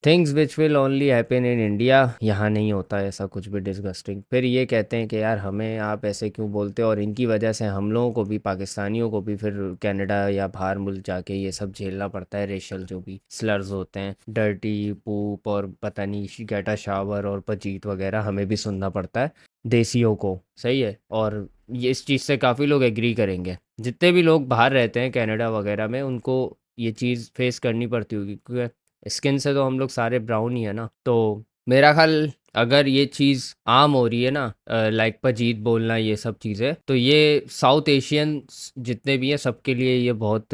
Things which will only happen in India, यहाँ नहीं होता है ऐसा कुछ भी डिस्गस्टिंग। फिर ये कहते हैं कि यार हमें आप ऐसे क्यों बोलते हो, और इनकी वजह से हम लोगों को भी, पाकिस्तानियों को भी फिर कनाडा या बाहर मुल्क जाके ये सब झेलना पड़ता है। रेशल जो भी स्लर्स होते हैं, डर्टी, पूप और पता नहीं गेटा शावर और पजीत वगैरह, हमें भी सुनना पड़ता है देसियों को। सही है, और ये इस चीज़ से काफ़ी लोग एग्री करेंगे। जितने भी लोग बाहर रहते हैं कनाडा वगैरह में, उनको ये चीज़ फेस करनी पड़ती होगी, क्योंकि स्किन से तो हम लोग सारे ब्राउन ही है ना। तो मेरा ख्याल अगर ये चीज़ आम हो रही है ना, लाइक पजीत बोलना, ये सब चीज़ें, तो ये साउथ एशियन जितने भी हैं सबके लिए ये बहुत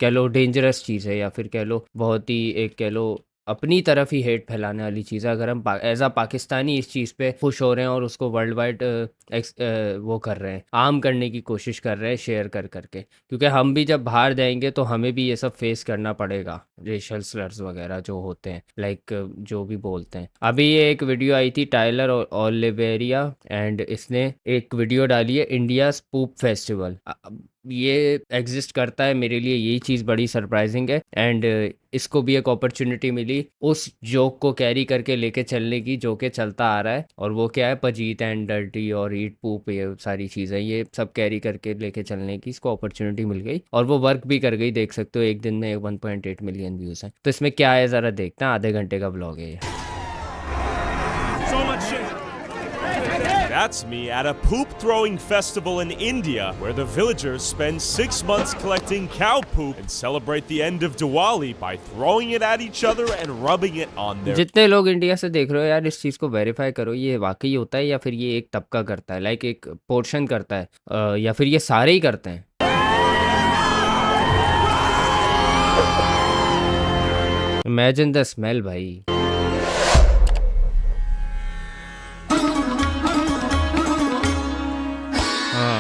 कह लो डेंजरस चीज़ है, या फिर कह लो बहुत ही एक कह लो अपनी तरफ ही हेट फैलाने वाली चीज़ है। अगर हम एज अ पाकिस्तानी इस चीज़ पे खुश हो रहे हैं और उसको वर्ल्ड वाइड वो कर रहे हैं, आम करने की कोशिश कर रहे हैं शेयर कर करके, क्योंकि हम भी जब बाहर जाएंगे तो हमें भी ये सब फेस करना पड़ेगा, रेशल स्लर्स वगैरह जो होते हैं, लाइक जो भी बोलते हैं। अभी ये एक वीडियो आई थी टाइलर ओलिवेरिया, एंड इसने एक वीडियो डाली है इंडिया पूप फेस्टिवल। ये एग्जिस्ट करता है, मेरे लिए यही चीज़ बड़ी सरप्राइजिंग है। एंड इसको भी एक अपॉर्चुनिटी मिली उस जोक को कैरी करके लेके चलने की जो कि चलता आ रहा है, और वो क्या है, पजीत एंड डर्टी और ईट पूप, ये सारी चीज़ें ये सब कैरी करके लेके चलने की इसको अपॉर्चुनिटी मिल गई, और वो वर्क भी कर गई। देख सकते हो एक दिन में 1.8 मिलियन व्यूज़ हैं। तो इसमें क्या है ज़रा देखते हैं, आधे घंटे का ब्लॉग है ये। So much shit. That's me at a poop throwing festival in India, where the villagers spend 6 months collecting cow poop and celebrate the end of Diwali by throwing it at each other and rubbing it on their. जितने लोग India से देख रहे हो यार, इस चीज़ को verify करो, ये वाकई होता है या फिर ये एक तबका करता है, लाइक एक पोर्शन करता है, या फिर ये सारे ही करते हैं। इमेजिन द स्मेल भाई।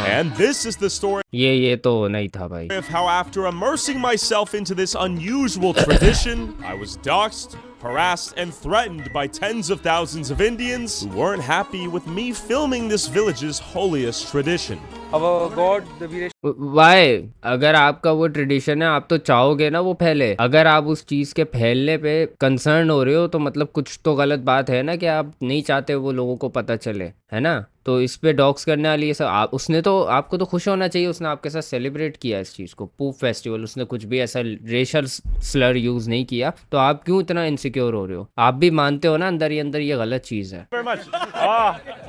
And this is the story ये तो नहीं था भाई। of how, after immersing myself into this unusual tradition, I was doxxed, harassed, and threatened by tens of thousands of Indians who weren't happy with me filming this village's holiest tradition. Our God, the Veeresh. Why, अगर आपका वो tradition है, आप तो चाहोगे ना वो फैले। अगर आप उस चीज़ के फैलने पे कंसर्न हो रहे हो तो मतलब कुछ तो गलत बात है ना, कि आप नहीं चाहते वो लोगों को पता चले, है ना। तो इस पे डॉक्स करने वाली ये सब उसने तो आपको तो खुश होना चाहिए, उसने आपके साथ सेलिब्रेट किया इस चीज़ को, पूप फेस्टिवल। उसने कुछ भी ऐसा रेशल स्लर यूज़ नहीं किया, तो आप क्यों इतना इनसिक्योर हो रहे हो? आप भी मानते हो ना अंदर ही अंदर ये गलत चीज़ है। Very much.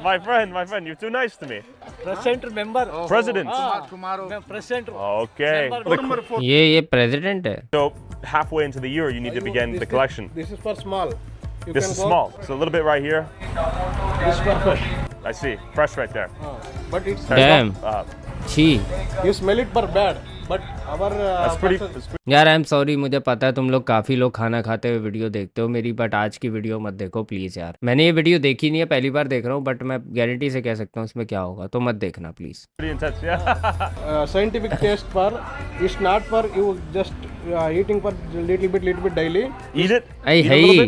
My friend, you're too nice to me. President member. President. President. Okay. Number 4. ये प्रेसिडेंट है। So halfway into the year, you need to begin the collection. This is for small. You This can is go- small, so a little bit right here. This is for fresh. I see, fresh right there. But it's dam Uh, छी you smell it for bad. But our that's pretty. person- That's pretty. यार, I am sorry, मुझे पता है तुम लोग काफ़ी लोग खाना खाते हुए वीडियो देखते हो मेरी, बट आज की वीडियो मत देखो प्लीज़ यार। मैंने ये वीडियो देखी नहीं है, पहली बार देख रहा हूँ, बट मैं गारंटी से कह सकता हूँ इसमें क्या होगा, तो मत देखना please. Pretty intense, yeah. scientific taste for it's not for you just eating for little bit daily. Eat it. I Eat है a little he.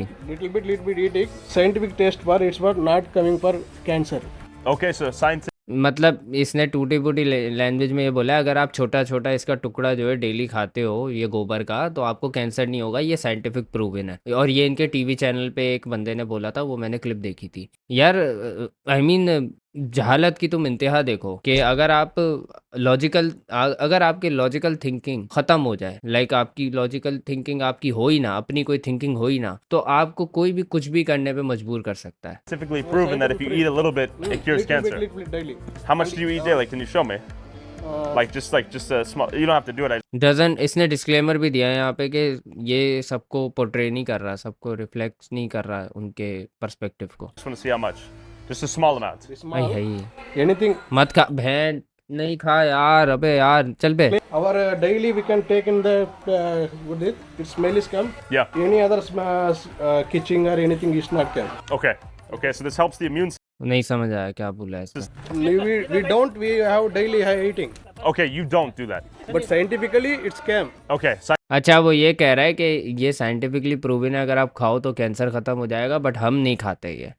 bit. Little bit eating. Scientific taste for it's for not coming for cancer. Okay, so science. मतलब इसने टूटी फूटी language में ये बोला है, अगर आप छोटा छोटा इसका टुकड़ा जो है डेली खाते हो ये गोबर का, तो आपको कैंसर नहीं होगा, ये साइंटिफिक प्रूवन है। और ये इनके टीवी चैनल पे एक बंदे ने बोला था, वो मैंने क्लिप देखी थी यार। आई मीन जहालत की तुम इंतहा देखो, कि अगर आपके लॉजिकल थिंकिंग ख़त्म हो जाए, लाइक आपकी लॉजिकल थिंकिंग आपकी हो ही ना, अपनी कोई थिंकिंग हो ही ना, तो आपको कोई भी कुछ भी करने पे मजबूर कर सकता है। Scientifically proven that if you eat a little bit, it cures cancer. Little bit daily. How much do you eat daily? Can you show me? Like just a small. You don't have to do it. डजन इसने disclaimer भी दिया है यहाँ पे कि ये सबको पोर्ट्रे नहीं कर रहा, सबको रिफ्लेक्ट नहीं कर रहा उनके पर्सपेक्टिव को। Just want to see how much. Just a small amount. आई है ही। Anything. मत खा बहन, नहीं खा यार, अबे यार चल बे। Our daily we can take in the with it. Its smell is come. Yeah. Any other kitchen or anything is not come. Okay. Okay. So this helps the immune. नहीं समझ आया क्या बोला है इसमें। We have daily high eating. Okay, you don't do that. But scientifically it's cam. Okay. अच्छा, वो ये कह रहा है कि ये साइंटिफिकली प्रूवन है, अगर आप खाओ तो कैंसर खत्म हो जाएगा, बट हम नहीं खाते ये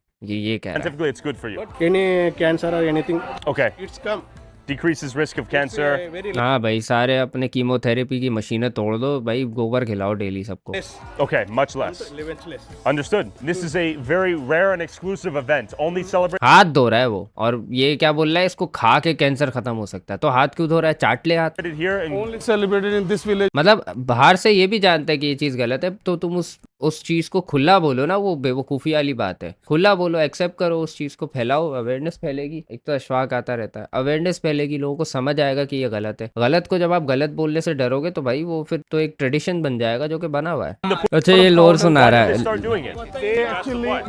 कह रहा है। Scientifically, it's good for you. Any cancer or anything, Okay. it's come. decreases risk of cancer. Very हाँ भाई, सारे अपने कीमोथेरेपी की मशीनें तोड़ दो भाई, गोबर खिलाओ डेली सबको। less. Okay, much less. Less. Understood. This is a very rare and exclusive event. Only celebrate. हाथ धो रहा है वो, और ये क्या बोल रहा है, इसको खा के कैंसर खत्म हो सकता है, तो हाथ क्यों धो रहा है? चाट ले हाथ। Here in Only celebrated in this village. मतलब बाहर से ये भी जानते हैं कि ये चीज़ गलत है, तो तुम उस चीज़ को खुला बोलो ना, वो बेवकूफ़ी वाली बात है। खुला बोलो, एक्सेप्ट करो, उस चीज़ को फैलाओ, अवेयरनेस फैलेगी। एक तो अशफाक आता रहता है, अवेयरनेस फैलेगी, लोगों को समझ आएगा कि ये गलत है। गलत को जब आप गलत बोलने से डरोगे तो भाई वो फिर तो एक ट्रेडिशन बन जाएगा जो कि बना हुआ है। अच्छा, ये लोर सुना रहा they है। start doing it.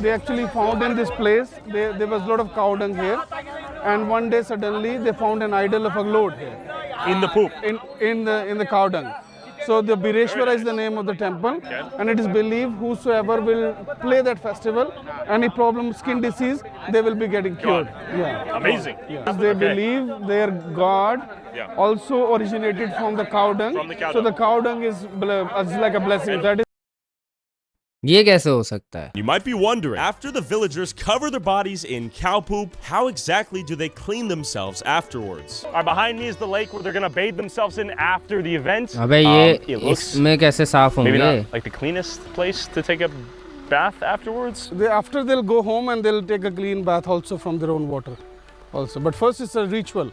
They actually found in this place. There was a lot of cow dung here, and one day suddenly they found an idol of a lord here In the poop. in the cow dung. So the Bireshwara is the name of the temple, and it is believed whosoever will play that festival, any problem, skin disease, they will be getting cured. Yeah. Amazing. Yes. They believe their god Yeah. also originated from the cow dung. From the cow so dung. the cow dung is like a blessing. That is. ये कैसे हो सकता है? You might be wondering, after the villagers cover their bodies in cow poop, how exactly do they clean themselves afterwards? Behind me is the lake where they're gonna bathe themselves in after the event. अबे ये It looks इसमें कैसे साफ maybe होंगे? not like the cleanest place to take a bath afterwards. After they'll go home and they'll take a clean bath also from their own water also. But first it's a ritual.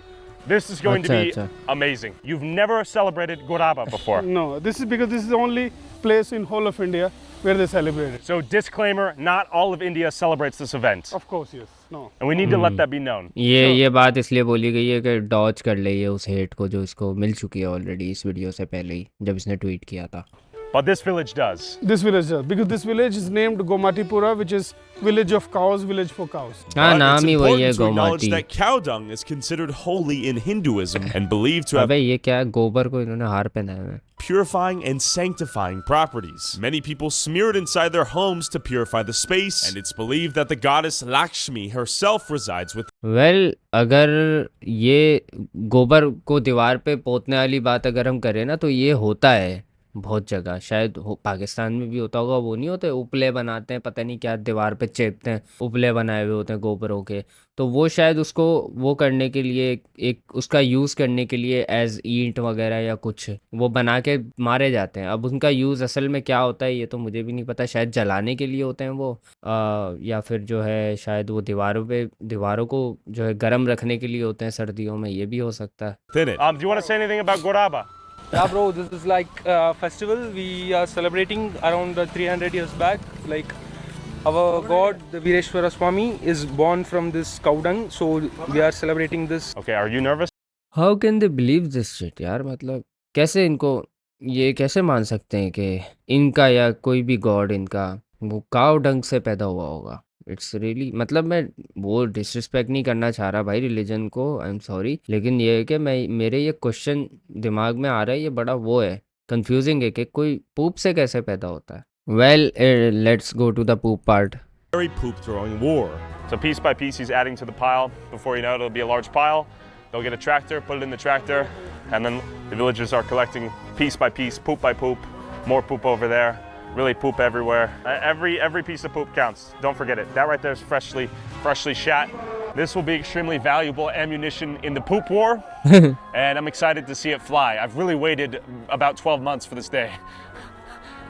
This is going to be Acha. amazing. You've never celebrated Goraba before. No, this is because this is the only place in whole of India where they celebrate it. So disclaimer, not all of India celebrates this event. Of course, yes. No. And we need to let that be known. ये बात इसलिए बोली गई है कि Dodge कर ले ये उस हेट को जो इसको मिल चुकी है ऑलरेडी इस वीडियो से पहले ही, जब इसने ट्वीट किया था। But this village does. This village does, because this village is named Gomatipura, which is village of cows, village for cows. हाँ, But नाम it's ही वही है, important to acknowledge गोमाती। that cow dung is considered holy in Hinduism and believed to have अबे ये क्या है, गोबर को इन्होंने हार पहनाया है। purifying and sanctifying properties. Many people smear it inside their homes to purify the space, and it's believed that the goddess Lakshmi herself resides with. Well अगर ये गोबर को दीवार पे पोतने वाली बात अगर हम करें ना, तो ये होता है बहुत जगह, शायद पाकिस्तान में भी होता होगा। वो नहीं होते उपले बनाते हैं, पता नहीं क्या दीवार पे चेपते हैं, उपले बनाए हुए होते हैं गोबरों के, तो वो शायद उसको वो करने के लिए एक उसका यूज़ करने के लिए एज ईंट वगैरह या कुछ वो बना के मारे जाते हैं। अब उनका यूज़ असल में क्या होता है ये तो मुझे भी नहीं पता, शायद जलाने के लिए होते हैं वो, या फिर जो है शायद वो दीवारों को जो है गर्म रखने के लिए होते हैं सर्दियों में, ये भी हो सकता है। Do you want to say anything about Goraba? Yeah, bro, this is like a festival we are celebrating around 300 years back. Like our god, the Vireshwara Swami, is born from this cow dung, so we are celebrating this. Okay, are you nervous? How can they believe this shit यार, मतलब कैसे इनको ये कैसे मान सकते हैं कि इनका या कोई भी गॉड इनका वो काव डंग से पैदा हुआ होगा। इट्स रियली, मतलब मैं वो डिसरिस्पेक्ट नहीं करना चाह रहा भाई रिलीजन को, आई एम सॉरी, लेकिन ये है कि मेरे ये क्वेश्चन दिमाग में आ रहा है, ये बड़ा वो है कंफ्यूजिंग है कि कोई पूप से कैसे पैदा होता है। Well let's go to the poop part. Poop throwing war. So piece by piece he's adding to the pile. Before you know it, it'll be a large pile. They'll get a tractor, put it in the tractor, and then the villagers are collecting piece by piece, poop by poop, more poop over there. Really poop everywhere. Every piece of poop counts. Don't forget it. That right there is freshly shat. This will be extremely valuable ammunition in the poop war, and I'm excited to see it fly. I've really waited about 12 months for this day.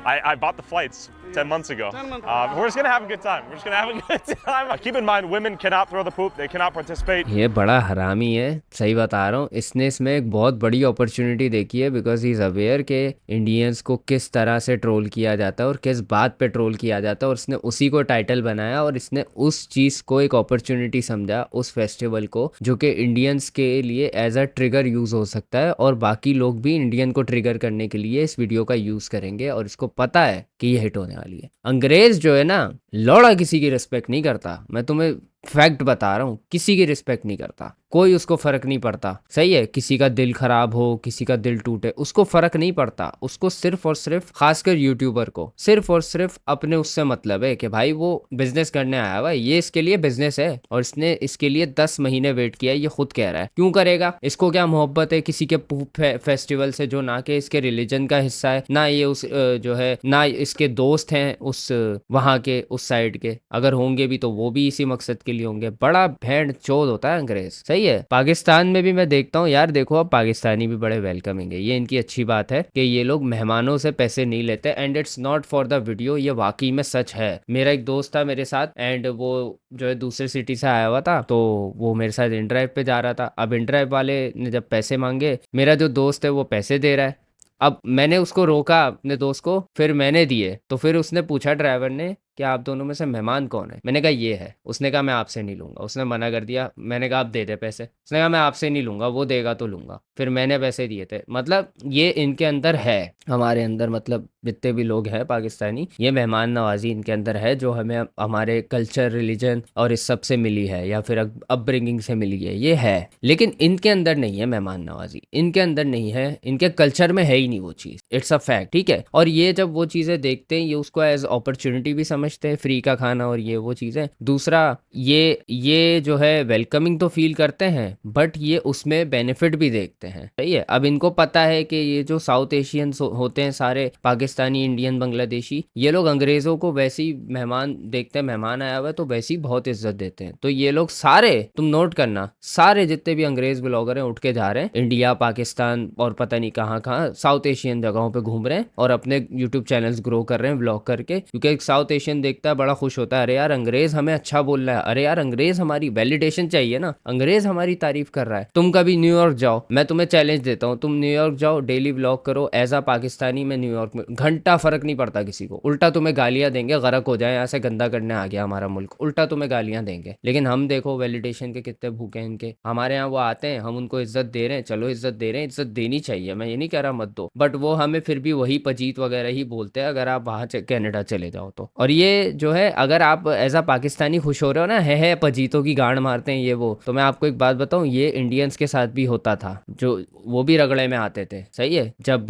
I bought the flights 10 months ago. 10 months. We're just gonna have a good time. We're just gonna have a good time. Keep in mind, women cannot throw the poop. They cannot participate. ये बड़ा हरामी है, सही बता रहा हूँ। इसने इसमें एक बहुत बड़ी अपॉर्चुनिटी देखी है, बिकॉज ही इज़ अवेयर के इंडियंस को किस तरह से ट्रोल किया जाता है और किस बात पे ट्रोल किया जाता है, और इसने उसी को टाइटल बनाया और इसने उस चीज़ को एक अपॉर्चुनिटी समझा, उस फेस्टिवल को, जो कि इंडियंस के लिए एज अ ट्रिगर यूज़ हो सकता है, और बाकी लोग भी इंडियन को ट्रिगर करने के लिए इस वीडियो का यूज़ करेंगे, और इसको पता है कि ये हिट होने वाली है। अंग्रेज जो है ना, लौड़ा किसी की रिस्पेक्ट नहीं करता, मैं तुम्हें फैक्ट बता रहा हूँ, किसी की रिस्पेक्ट नहीं करता, कोई उसको फर्क नहीं पड़ता। सही है, किसी का दिल खराब हो, किसी का दिल टूटे, उसको फर्क नहीं पड़ता। उसको सिर्फ और सिर्फ, खासकर यूट्यूबर को सिर्फ और सिर्फ अपने उससे मतलब है कि भाई वो बिजनेस करने आया हुआ है, ये इसके लिए बिजनेस है, और इसने इसके लिए 10 महीने वेट किया है, ये खुद कह रहा है। क्यों करेगा? इसको क्या मोहब्बत है किसी के फेस्टिवल से जो ना कि इसके रिलीजन का हिस्सा है, ना ये उस जो है ना इसके दोस्त हैं उस वहाँ के उस साइड के, अगर होंगे भी तो वो भी इसी मकसद के लिए होंगे। बड़ा भेड़ चोद होता है अंग्रेज, सही है। पाकिस्तान में भी मैं देखता हूँ यार, देखो अब पाकिस्तानी भी बड़े वेलकमिंग है, ये इनकी अच्छी बात है कि ये लोग मेहमानों से पैसे नहीं लेते, and it's not for the video, ये वाकई में सच है। मेरा एक दोस्त था मेरे साथ, एंड वो जो है दूसरे सिटी से आया हुआ था, तो वो मेरे साथ इन ड्राइव पे जा रहा था। अब इन ड्राइव वाले ने जब पैसे मांगे, मेरा जो दोस्त है वो पैसे दे रहा है, अब मैंने उसको रोका अपने दोस्त को, फिर मैंने दिए, तो फिर उसने पूछा ड्राइवर ने कि आप दोनों में से मेहमान कौन है। मैंने कहा ये है। उसने कहा मैं आपसे नहीं लूंगा, उसने मना कर दिया। मैंने कहा आप दे दे पैसे, उसने कहा मैं आपसे नहीं लूंगा, वो देगा तो लूंगा। फिर मैंने पैसे दिए थे। मतलब ये इनके अंदर है, हमारे अंदर, मतलब जितने भी लोग हैं पाकिस्तानी, ये मेहमान नवाजी इनके अंदर है, जो हमें हमारे कल्चर, रिलीजन और इस सब से मिली है, या फिर अपब्रिंगिंग से मिली है, ये है। लेकिन इनके अंदर नहीं है मेहमान नवाजी, इनके अंदर नहीं है, इनके कल्चर में है ही नहीं वो चीज़। इट्स अ फैक्ट, ठीक है। और ये जब वो चीज़ें देखते हैं, ये उसको एज अपॉर्चुनिटी भी समझते हैं, फ्री का खाना और ये वो चीज़ें। दूसरा, ये जो है वेलकमिंग तो फील करते हैं, बट ये उसमें बेनिफिट भी देखते हैं, सही है। अब इनको पता है कि ये जो साउथ एशियंस होते हैं सारे, पाकिस्तानी, इंडियन, बांग्लादेशी, ये लोग अंग्रेज़ों को वैसे ही मेहमान देखते हैं, मेहमान आया हुआ है तो वैसे ही बहुत इज्जत देते हैं। तो ये लोग सारे, तुम नोट करना, सारे जितने भी अंग्रेज ब्लॉगर हैं उठ के जा रहे हैं इंडिया, पाकिस्तान और पता नहीं कहाँ कहाँ साउथ एशियन जगहों पे घूम रहे हैं, और अपने यूट्यूब चैनल्स ग्रो कर रहे हैं ब्लॉग करके, क्योंकि एक साउथ एशियन देखता है बड़ा खुश होता है, अरे यार अंग्रेज हमें अच्छा बोल रहा है, अरे यार अंग्रेज हमारी वैलिडेशन चाहिए ना, अंग्रेज हमारी तारीफ कर रहा है। तुम कभी न्यूयॉर्क जाओ, मैं तुम्हें चैलेंज देता हूँ, तुम न्यूयॉर्क जाओ, डेली ब्लॉग करो एज अ पाकिस्तानी में न्यूयॉर्क में, घंटा फर्क नहीं पड़ता किसी को, उल्टा तुम्हें गालियां देंगे, गरक हो जाए यहाँ से, गंदा करने आ गया हमारा मुल्क, उल्टा तुम्हें गालियां देंगे। लेकिन हम देखो वैलिडेशन के कितने भूखे हैं इनके, हमारे यहाँ वो आते हैं, हम उनको इज्जत दे रहे हैं, चलो इज्जत दे रहे हैं, इज्जत देनी चाहिए, मैं ये नहीं कह रहा मत दो, बट वो हमें फिर भी वही पजीत वगैरह ही बोलते हैं अगर आप वहाँ कनाडा चले जाओ तो। और ये जो है, अगर आप एज अ पाकिस्तानी खुश हो रहे हो ना, है पजीतों की गांड मारते हैं ये वो, तो मैं आपको एक बात बताऊं, ये इंडियंस के साथ भी होता था, जो वो भी रगड़े में आते थे, सही है। जब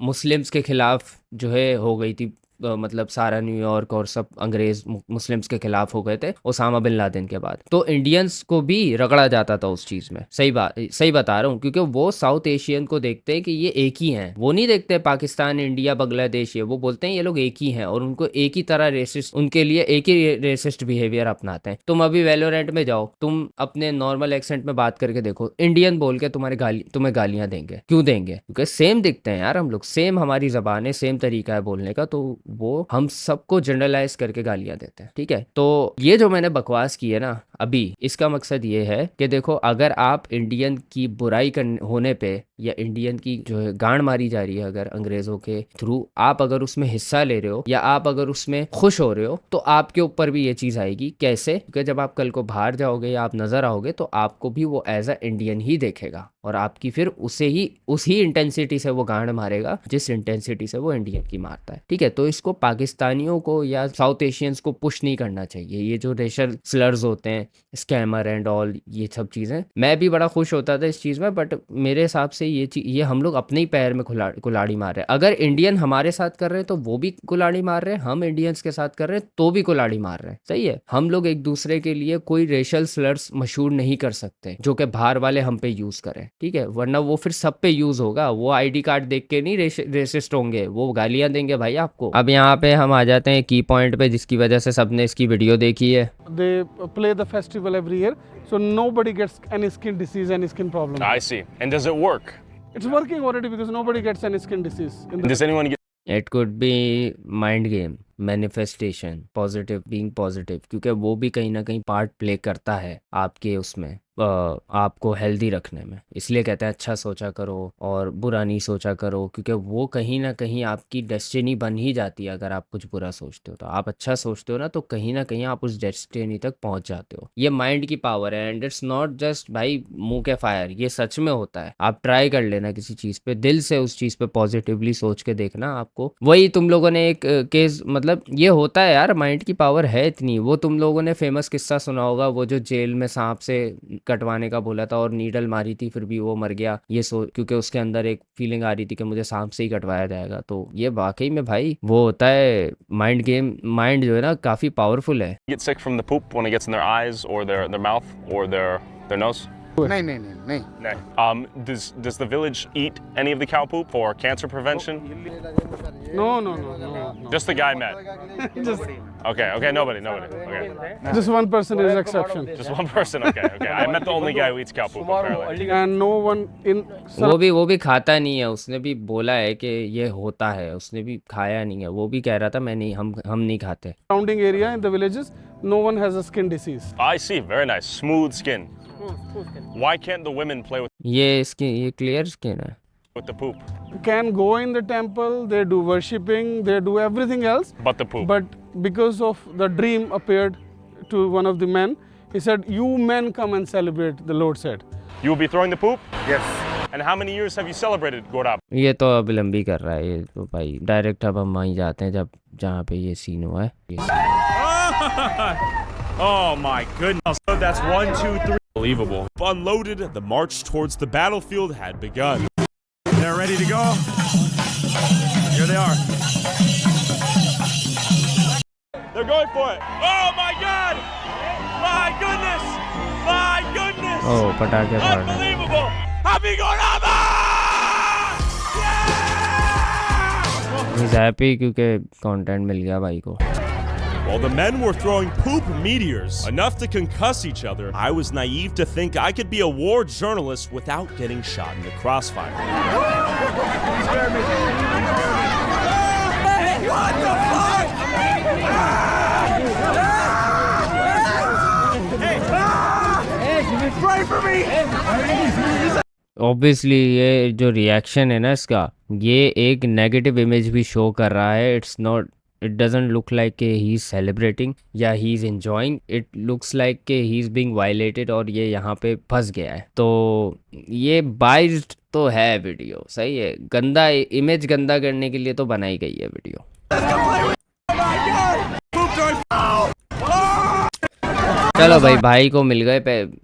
मुस्लिम्स के खिलाफ जो है हो गई थी, मतलब सारा न्यूयॉर्क और सब अंग्रेज मुस्लिम्स के खिलाफ हो गए थे ओसामा बिन लादेन के बाद, तो इंडियंस को भी रगड़ा जाता था उस चीज़ में। सही बता रहा हूँ, क्योंकि वो साउथ एशियन को देखते हैं कि ये एक ही हैं, वो नहीं देखते पाकिस्तान, इंडिया, बांग्लादेश, ये वो बोलते हैं ये लोग एक ही हैं, और उनको एक ही तरह रेसिस्ट, उनके लिए एक ही रेसिस्ट बिहेवियर अपनाते हैं। तुम अभी वैलोरेंट में जाओ, तुम अपने नॉर्मल एक्सेंट में बात करके देखो, इंडियन बोल के तुम्हें गालियां देंगे, क्यों देंगे? क्योंकि सेम दिखते हैं यार हम लोग, सेम हमारी जबान है, सेम तरीका है बोलने का, तो वो हम सबको जनरलाइज करके गालियां देते हैं, ठीक है। तो ये जो मैंने बकवास की है ना अभी, इसका मकसद ये है कि देखो, अगर आप इंडियन की बुराई होने पे, या इंडियन की जो है गांड मारी जा रही है अगर अंग्रेजों के थ्रू, आप अगर उसमें हिस्सा ले रहे हो, या आप अगर उसमें खुश हो रहे हो, तो आपके ऊपर भी ये चीज़ आएगी। कैसे? क्योंकि जब आप कल को बाहर जाओगे या आप नज़र आओगे, तो आपको भी वो एज अ इंडियन ही देखेगा, और आपकी फिर उसी इंटेंसिटी से वो गांड मारेगा जिस इंटेंसिटी से वो इंडियन की मारता है, ठीक है। तो इसको पाकिस्तानियों को या साउथ एशियंस को पुश नहीं करना चाहिए। ये जो रेशल स्लर्स होते हैं, स्कैमर एंड ऑल, ये सब चीज़ें, मैं भी बड़ा खुश होता था इस चीज़ में, बट मेरे हिसाब से ये हम लोग अपने ही पैर में कुल्हाड़ी मार रहे हैं। अगर इंडियन हमारे साथ कर रहे हैं तो वो भी कुल्हाड़ी मार रहे हैं, हम इंडियंस के साथ कर रहे हैं तो भी कुल्हाड़ी मार रहे हैं, सही है। हम लोग एक दूसरे के लिए कोई रेशल स्लर्स मशहूर नहीं कर सकते जो कि बाहर वाले हम पे यूज़ करें, ठीक है, वरना वो फिर सब पे यूज़ होगा। वो आईडी कार्ड देख के नहीं रेसिस्ट होंगे, वो गालियां देंगे भाई आपको। अब यहाँ पे हम आ जाते हैं की पॉइंट पे, जिसकी वजह से सबने इसकी वीडियो देखी है। They play the festival every year, so nobody gets any skin disease, any skin problem. I see. And does it work? It's working already because nobody gets any skin disease. Does anyone get it could be mind game, manifestation, positive, being positive, क्योंकि वो भी कहीं ना कहीं part play करता है आपके उसमें, आपको हेल्दी रखने में। इसलिए कहते हैं अच्छा सोचा करो और बुरा नहीं सोचा करो, क्योंकि वो कहीं ना कहीं आपकी डेस्टिनी बन ही जाती है। अगर आप कुछ बुरा सोचते हो तो आप अच्छा सोचते हो ना, तो कहीं ना कहीं आप उस डेस्टिनी तक पहुंच जाते हो। ये माइंड की पावर है, एंड इट्स नॉट जस्ट भाई मुंह के फायर, ये सच में होता है। आप ट्राई कर लेना किसी चीज़ पे, दिल से उस चीज़ पे पॉजिटिवली सोच के देखना, आपको वही तुम लोगों ने एक केस, मतलब ये होता है यार, माइंड की पावर है इतनी। वो तुम लोगों ने फेमस किस्सा सुना होगा, वो जो जेल में सांप से कटवाने का बोला था और नीडल मारी थी, फिर भी वो मर गया, ये क्योंकि उसके अंदर एक फीलिंग आ रही थी कि मुझे सांप से ही कटवाया जाएगा। तो ये वाकई में भाई वो होता है माइंड गेम। माइंड जो है ना काफी पावरफुल है। get sick from the poop when it gets in their eyes or their mouth or their nose? नहीं नहीं नहीं नहीं No. Does the village eat any of the cow poop for cancer prevention? No, no, no, no, no. Just the guy met. Just, Okay, nobody. Okay. just one person is exception. Just one person, okay. I met the only guy who eats cow poop, apparently. And no one in वो भी खाता नहीं है, उसने भी बोला है कि ये होता है, उसने भी खाया नहीं है, वो भी कह रहा था मैं नहीं, हम नहीं खाते। surrounding area in the villages, no one has a skin disease. I see, very nice. Smooth skin. Why can't the women play ये क्लियर स्किन है। with the poop? Can go in the temple, they do worshipping, they do everything else. But the poop. But because of the dream appeared to one of the men, he said, "You men come and celebrate." The Lord said. You will be throwing the poop? Yes. And how many years have you celebrated Gorab? ये तो अब लंबी कर रहा है ये तो भाई, डायरेक्ट अब हम वहीं जाते हैं जहाँ पे ये सीन हुआ है। Oh my goodness. So that's 1, 2, 3. Unbelievable. Unloaded, the march towards the battlefield had begun. They're ready to go. Here they are. They're going for it. Oh my God! My goodness! My goodness! ओह पटाखे फोड़ रहे हैं। Unbelievable! Happy Goraba! He's happy क्योंकि content मिल गया भाई को। While the men were throwing poop meteors, enough to concuss each other, I was naive to think I could be a war journalist without getting shot in the crossfire. What the fuck? Hey! Pray for me! Obviously ये जो reaction है ना इसका, ये एक negative image भी show कर रहा है। इट डजंट लुक लाइक कि ही इज़ सेलिब्रेटिंग या he is enjoying, it looks like कि ही इज़ बीइंग वायलेटेड और ये यहाँ पे फंस गया है। तो ये बाइज्ड तो है वीडियो, सही है, गंदा इमेज गंदा करने के लिए तो बनाई गई है वीडियो। चलो भाई को मिल गए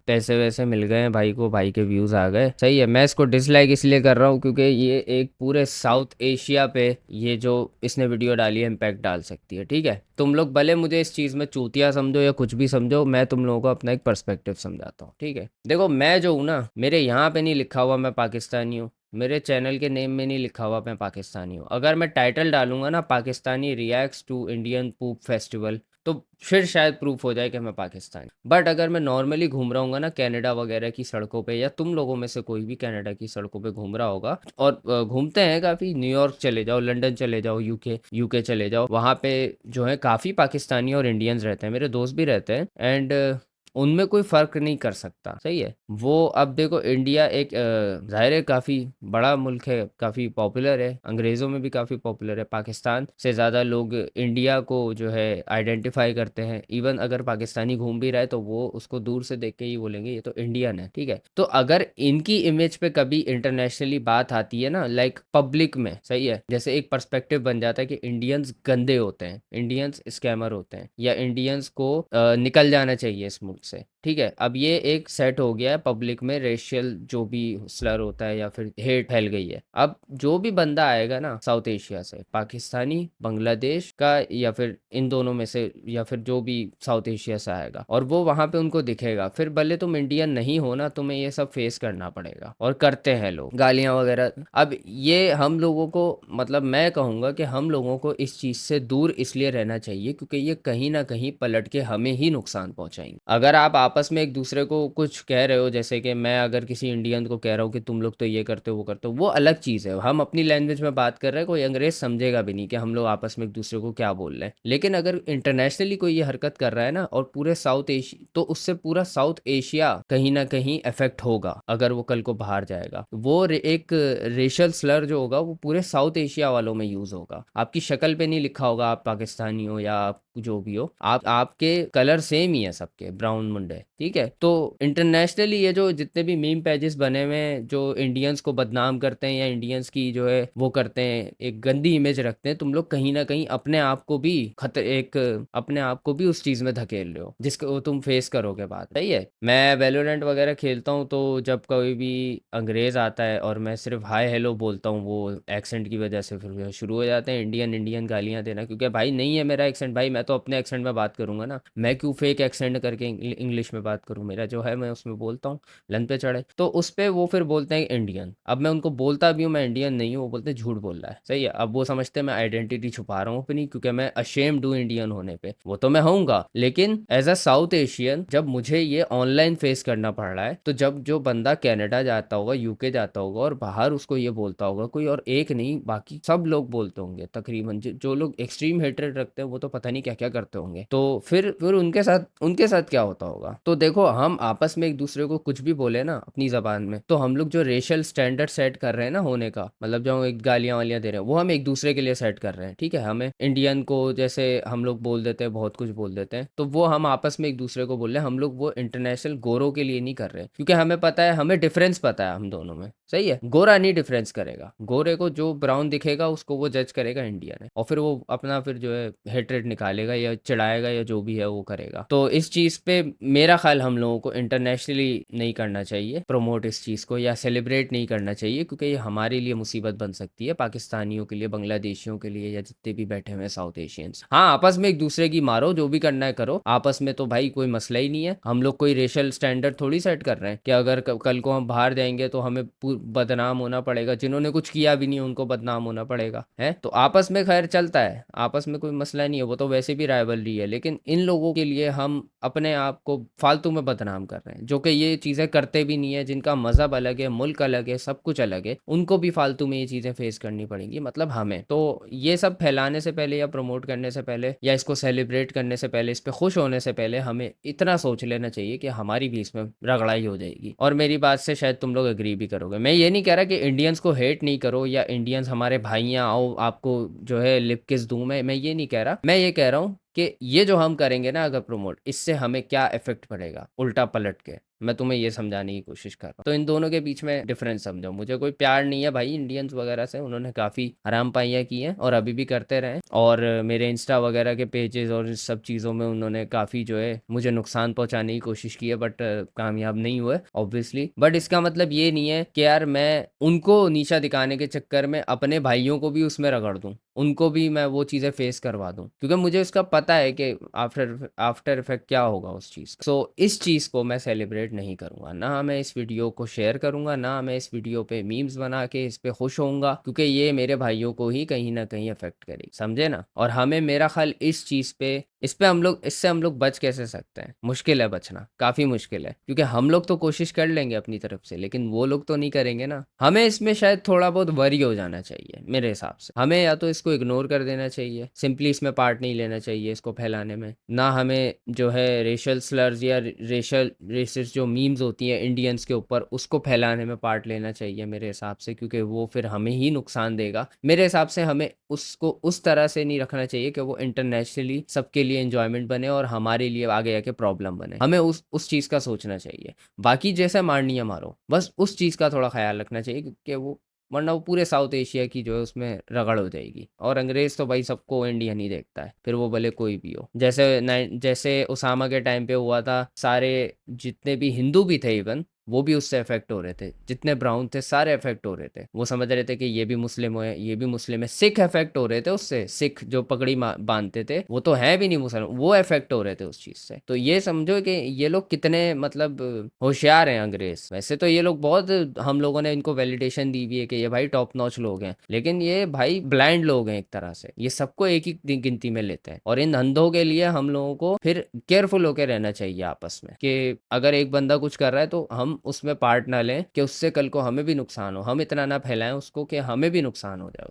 पैसे वैसे मिल गए हैं भाई को, भाई के व्यूज़ आ गए, सही है। मैं इसको डिसलाइक इसलिए कर रहा हूँ क्योंकि ये एक पूरे साउथ एशिया पे ये जो इसने वीडियो डाली है इम्पैक्ट डाल सकती है, ठीक है। तुम लोग भले मुझे इस चीज़ में चूतिया समझो या कुछ भी समझो, मैं तुम लोगों को अपना एक पर्सपेक्टिव समझाता हूँ, ठीक है। देखो मैं जो हूँ ना, मेरे यहाँ पे नहीं लिखा हुआ मैं पाकिस्तानी हूँ, मेरे चैनल के नेम में नहीं लिखा हुआ मैं पाकिस्तानी हूँ। अगर मैं टाइटल डालूंगा ना Pakistani reacts to Indian poop festival, तो फिर शायद प्रूफ हो जाए कि मैं पाकिस्तानी। बट अगर मैं नॉर्मली घूम रहा हूँ ना कनाडा वगैरह की सड़कों पे, या तुम लोगों में से कोई भी कनाडा की सड़कों पे घूम रहा होगा, और घूमते हैं काफ़ी, न्यूयॉर्क चले जाओ, लंदन चले जाओ, यूके चले जाओ, वहाँ पे जो है काफ़ी पाकिस्तानी और इंडियंस रहते हैं, मेरे दोस्त भी रहते हैं, एंड उनमें कोई फ़र्क नहीं कर सकता, सही है। वो अब देखो इंडिया एक ज़ाहिर है काफ़ी बड़ा मुल्क है, काफ़ी पॉपुलर है, अंग्रेज़ों में भी काफ़ी पॉपुलर है। पाकिस्तान से ज़्यादा लोग इंडिया को जो है आइडेंटिफाई करते हैं। इवन अगर पाकिस्तानी घूम भी रहा है तो वो उसको दूर से देख के ही बोलेंगे ये तो इंडियन है, ठीक है। तो अगर इनकी इमेज पे कभी इंटरनेशनली बात आती है ना, लाइक पब्लिक में, सही है, जैसे एक पर्सपेक्टिव बन जाता है कि इंडियंस गंदे होते हैं, इंडियंस स्कैमर होते हैं, या इंडियंस को निकल जाना चाहिए इस मुल्क से, ठीक है। अब ये एक सेट हो गया है पब्लिक में, रेशियल जो भी स्लर होता है या फिर हेट फैल गई है। अब जो भी बंदा आएगा ना साउथ एशिया से, पाकिस्तानी, बांग्लादेश का, या फिर इन दोनों में से, या फिर जो भी साउथ एशिया से आएगा, और वो वहाँ पे उनको दिखेगा, फिर भले तुम इंडियन नहीं हो ना, तुम्हें ये सब फेस करना पड़ेगा, और करते हैं लोग गालियाँ वगैरह। अब ये हम लोगों को, मतलब मैं कहूँगा कि हम लोगों को इस चीज़ से दूर इसलिए रहना चाहिए क्योंकि ये कहीं ना कहीं पलट के हमें ही नुकसान पहुँचाएंगे। अगर आप आपस में एक दूसरे को कुछ कह रहे हो, जैसे कि मैं अगर किसी इंडियन को कह रहा हूँ कि तुम लोग तो ये करते हो वो करते हो, वो अलग चीज़ है, हम अपनी लैंग्वेज में बात कर रहे हैं, कोई अंग्रेज समझेगा भी नहीं कि हम लोग आपस में एक दूसरे को क्या बोल रहे हैं। लेकिन अगर इंटरनेशनली कोई ये हरकत कर रहा है ना, और पूरे साउथ एशिया, तो उससे पूरा साउथ एशिया कहीं ना कहीं इफेक्ट होगा। अगर वो कल को बाहर जाएगा, वो एक रेशियल स्लर जो होगा वो पूरे साउथ एशिया वालों में यूज होगा। आपकी शक्ल पे नहीं लिखा होगा आप पाकिस्तानी हो या आप जो भी हो, आपके कलर सेम ही है सबके, ब्राउन मुंडे, ठीक है। तो इंटरनेशनली ये जो जितने भी मीम पेजेस बने हुए हैं जो इंडियंस को बदनाम करते हैं या इंडियंस की जो है वो करते हैं, एक गंदी इमेज रखते हैं, तुम लोग कहीं ना कहीं अपने आप को भी अपने आप को भी उस चीज में धकेल रहे हो जिसको तुम फेस करोगे बाद, सही है। मैं वैलोरेंट वगैरह खेलता हूँ, तो जब कोई भी अंग्रेज आता है और मैं सिर्फ हाय हेलो बोलता हूँ, वो एक्सेंट की वजह से फिर शुरू हो जाते हैं इंडियन गालियाँ देना, क्योंकि भाई नहीं है मेरा एक्सेंट, भाई मैं मैं तो अपने एक्सेंट में बात करूंगा ना, मैं क्यों फेक एक्सेंट करके इंग्लिश में बात करूं, मेरा जो है मैं उसमें बोलता हूँ, लन पे चढ़े। तो उस पे वो फिर बोलते हैं इंडियन, अब मैं उनको बोलता भी हूँ मैं इंडियन नहीं हूँ, वो बोलते हैं झूठ बोल रहा है, सही है। अब वो समझते हैं मैं आइडेंटिटी छुपा रहा हूँ अपनी, क्योंकि मैं अशेम्ड हूँ इंडियन होने पे, वो तो मैं होऊंगा, लेकिन एज अ साउथ एशियन जब मुझे ये ऑनलाइन फेस करना पड़ रहा है, तो जब जो बंदा कनाडा जाता होगा, यूके जाता होगा और बाहर उसको ये बोलता होगा कोई, और एक नहीं बाकी सब लोग बोलते होंगे तकरीबन, जो लोग एक्सट्रीम हेट्रेड रखते हैं वो तो पता नहीं क्या क्या करते होंगे, तो फिर उनके साथ क्या होता होगा। तो देखो हम आपस में एक दूसरे को कुछ भी बोले ना अपनी जबान में, तो हम लोग जो रेशियल स्टैंडर्ड सेट कर रहे हैं ना होने का, मतलब जो एक गालियां वालियां दे रहे हैं वो हम एक दूसरे के लिए सेट कर रहे हैं, ठीक है। हमें इंडियन को जैसे हम लोग बोल देते हैं, बहुत कुछ बोल देते हैं, तो वो हम आपस में एक दूसरे को बोल रहे हैं, हम लोग वो इंटरनेशनल गोरों के लिए नहीं कर रहे, क्योंकि हमें पता है, हमें डिफरेंस पता है हम दोनों में, सही है। गोरा नहीं डिफरेंस करेगा, गोरे को जो ब्राउन दिखेगा उसको वो जज करेगा इंडियन है, और फिर वो अपना फिर जो है हेट्रेड निकालेगा या चिढ़ाएगा या जो भी है वो करेगा। तो इस चीज़ पे मेरा ख्याल हम लोगों को इंटरनेशनली नहीं करना चाहिए प्रमोट इस चीज़ को, या सेलिब्रेट नहीं करना चाहिए, क्योंकि ये हमारे लिए मुसीबत बन सकती है, पाकिस्तानियों के लिए, बांग्लादेशियों के लिए, या जितने भी बैठे हुए हैं साउथ एशियंस। हाँ आपस में एक दूसरे की मारो, जो भी करना है करो आपस में, तो भाई कोई मसला ही नहीं है। हम लोग कोई रेशियल स्टैंडर्ड थोड़ी सेट कर रहे हैं कि अगर कल को हम बाहर जाएंगे तो हमें बदनाम होना पड़ेगा, जिन्होंने कुछ किया भी नहीं उनको बदनाम होना पड़ेगा, है। तो आपस में खैर चलता है, आपस में कोई मसला नहीं है, वो तो वैसे भी राइवलरी है, लेकिन इन लोगों के लिए हम अपने आप को फालतू में बदनाम कर रहे हैं, जो कि ये चीज़ें करते भी नहीं है, जिनका मज़हब अलग है, मुल्क अलग है, सब कुछ अलग है, उनको भी फालतू में ये चीज़ें फेस करनी पड़ेंगी, मतलब हमें। तो ये सब फैलाने से पहले या प्रमोट करने से पहले या इसको सेलिब्रेट करने से पहले, इस पर खुश होने से पहले हमें इतना सोच लेना चाहिए कि हमारी भी इसमें रगड़ाई हो जाएगी। और मेरी बात से शायद तुम लोग एग्री भी करोगे। मैं ये नहीं कह रहा कि इंडियंस को हेट नहीं करो या इंडियंस हमारे भाई हैं आओ आपको जो है लिप किस दूं, मैं ये नहीं कह रहा। मैं ये कह रहा हूँ कि ये जो हम करेंगे ना अगर प्रमोट, इससे हमें क्या इफेक्ट पड़ेगा उल्टा पलट के, मैं तुम्हें ये समझाने की कोशिश कर रहा हूँ। तो इन दोनों के बीच में डिफरेंस समझो। मुझे कोई प्यार नहीं है भाई इंडियंस वगैरह से, उन्होंने काफ़ी हराम पाइयाँ की हैं और अभी भी करते रहे, और मेरे इंस्टा वगैरह के पेजेस और इस सब चीज़ों में उन्होंने काफ़ी जो है मुझे नुकसान पहुंचाने की कोशिश की है, बट कामयाब नहीं हुए ऑब्वियसली। बट इसका मतलब ये नहीं है कि यार मैं उनको नीचा दिखाने के चक्कर में अपने भाइयों को भी उसमें रगड़ दूँ, उनको भी मैं वो चीज़ें फेस करवा दूँ, क्योंकि मुझे उसका पता है कि आफ्टर इफेक्ट क्या होगा उस चीज़ का। सो इस चीज़ को मैं सेलिब्रेट नहीं करूँगा, ना मैं इस वीडियो को शेयर करूँगा, ना मैं इस वीडियो पे मीम्स बना के इस पे खुश होऊंगा, क्योंकि ये मेरे भाइयों को ही कहीं ना कहीं अफेक्ट करेगी, समझे ना। और हमें मेरा ख्याल इस चीज़ पे इससे हम लोग बच कैसे सकते हैं, मुश्किल है बचना, काफ़ी मुश्किल है, क्योंकि हम लोग तो कोशिश कर लेंगे अपनी तरफ से, लेकिन वो लोग तो नहीं करेंगे ना। हमें इसमें शायद थोड़ा बहुत वरी हो जाना चाहिए मेरे हिसाब से, हमें या तो इसको इग्नोर कर देना चाहिए, सिंपली इसमें पार्ट नहीं लेना चाहिए इसको फैलाने में, ना हमें जो है रेशियल स्लर्स या रेसिस्ट जो मीम्स होती हैं इंडियंस के ऊपर उसको फैलाने में पार्ट लेना चाहिए मेरे हिसाब से, क्योंकि वो फिर हमें ही नुकसान देगा। मेरे हिसाब से हमें उसको उस तरह से नहीं रखना चाहिए कि वो इंटरनेशनली सबके लिए एंजॉयमेंट बने और हमारे लिए आगे आके प्रॉब्लम बने, हमें उस चीज़ का सोचना चाहिए। बाकी जैसे मारनी है मारो, बस उस चीज़ का थोड़ा ख्याल रखना चाहिए, क्योंकि वो वरना वो पूरे साउथ एशिया की जो है उसमें रगड़ हो जाएगी। और अंग्रेज़ तो भाई सबको इंडियन ही देखता है, फिर वो भले कोई भी हो। जैसे उसामा के टाइम पे हुआ था, सारे जितने भी हिंदू भी थे इवन वो भी उससे अफेक्ट हो रहे थे, जितने ब्राउन थे सारे अफेक्ट हो रहे थे। वो समझ रहे थे कि ये भी मुस्लिम है, ये भी मुस्लिम है। सिख अफेक्ट हो रहे थे उससे, सिख जो पगड़ी बांधते थे वो तो है भी नहीं मुसलमान, वो अफेक्ट हो रहे थे उस चीज़ से। तो ये समझो कि ये लोग कितने मतलब होशियार हैं अंग्रेज। वैसे तो ये लोग बहुत, हम लोगों ने इनको वैलिडेशन दी भी है कि ये भाई टॉप नॉच लोग हैं, लेकिन ये भाई ब्लाइंड लोग हैं एक तरह से, ये सबको एक ही गिनती में लेते हैं। और इन अंधों के लिए हम लोगों को फिर केयरफुल होकर रहना चाहिए आपस में, कि अगर एक बंदा कुछ कर रहा है तो हम उसमें पार्ट ना लें कि उससे कल को हमें भी नुकसान हो, हम इतना ना फैलाएं उसको कि हमें भी नुकसान हो जाए उसका।